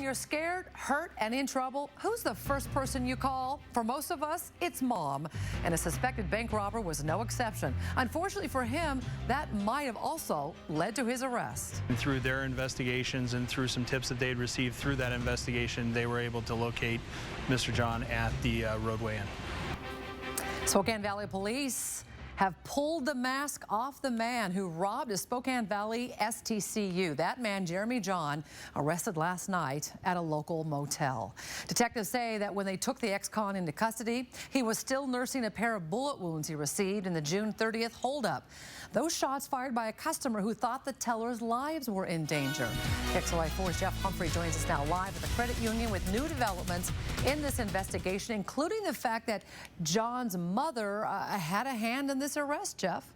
you're scared, hurt, and in trouble, who's the first person you call? For most of us, it's mom. And a suspected bank robber was no exception. Unfortunately for him, that might have also led to his arrest. And through their investigations and through some tips that they'd received through that investigation, they were able to locate Mr. John at the roadway inn. Spokane Valley police have pulled the mask off the man who robbed a Spokane Valley STCU. That man, Jeremy John, arrested last night at a local motel. Detectives say that when they took the ex-con into custody, he was still nursing a pair of bullet wounds he received in the June 30th holdup. Those shots fired by a customer who thought the teller's lives were in danger. KXLY4's Jeff Humphrey joins us now live at the credit union with new developments in this investigation, including the fact that John's mother had a hand in this arrest, Jeff.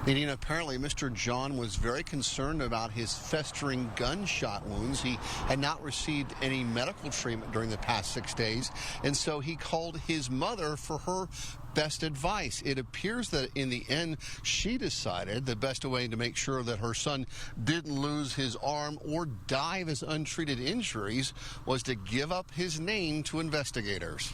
Nadine, apparently Mr. John was very concerned about his festering gunshot wounds. He had not received any medical treatment during the past 6 days, and so he called his mother for her best advice. It appears that in the end, she decided the best way to make sure that her son didn't lose his arm or die of his untreated injuries was to give up his name to investigators.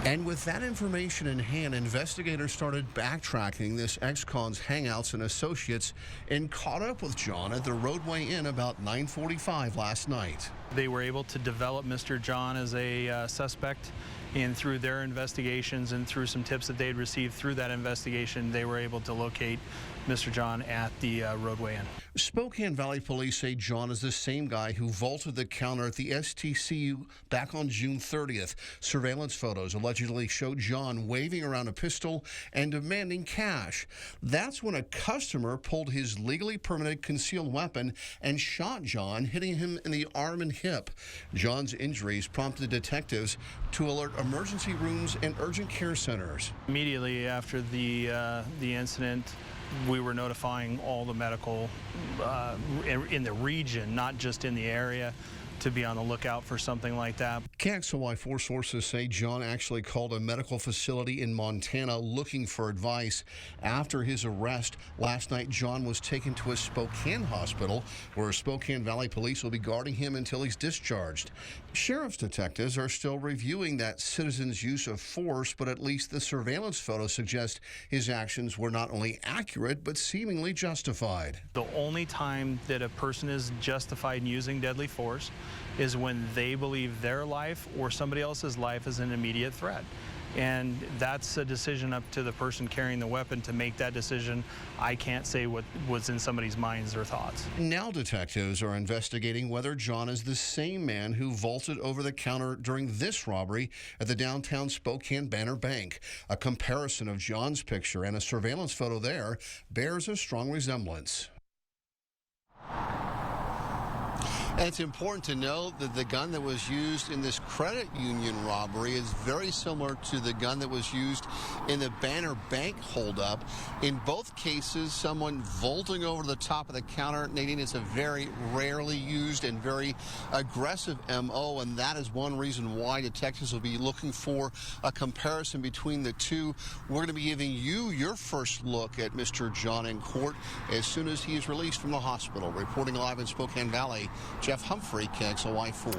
And with that information in hand, investigators started backtracking this ex-con's hangouts and associates and caught up with John at the Roadway Inn about 9:45 last night. They were able to develop Mr. John as a suspect, and through their investigations and through some tips that they'd received through that investigation, they were able to locate Mr. John at the Roadway Inn. Spokane Valley police say John is the same guy who vaulted the counter at the STCU back on June 30th. Surveillance photos allegedly show John waving around a pistol and demanding cash. That's when a customer pulled his legally permitted concealed weapon and shot John, hitting him in the arm and hip. John's injuries prompted detectives to alert emergency rooms and urgent care centers. Immediately after the incident, we were notifying all the medical in the region, not just in the area, to be on the lookout for something like that. KXLY4 sources say John actually called a medical facility in Montana looking for advice. After his arrest last night, John was taken to a Spokane hospital where Spokane Valley police will be guarding him until he's discharged. Sheriff's detectives are still reviewing that citizen's use of force, but at least the surveillance photos suggest his actions were not only accurate, but seemingly justified. The only time that a person is justified in using deadly force is when they believe their life or somebody else's life is an immediate threat. And that's a decision up to the person carrying the weapon to make that decision. I can't say what was in somebody's minds or thoughts. Now detectives are investigating whether John is the same man who vaulted over the counter during this robbery at the downtown Spokane Banner Bank. A comparison of John's picture and a surveillance photo there bears a strong resemblance. And it's important to note that the gun that was used in this credit union robbery is very similar to the gun that was used in the Banner Bank holdup. In both cases, someone vaulting over the top of the counter. Nadine, it's a very rarely used and very aggressive MO, and that is one reason why detectives will be looking for a comparison between the two. We're going to be giving you your first look at Mr. John in court as soon as he is released from the hospital. Reporting live in Spokane Valley, Jeff Humphrey, KXLY4.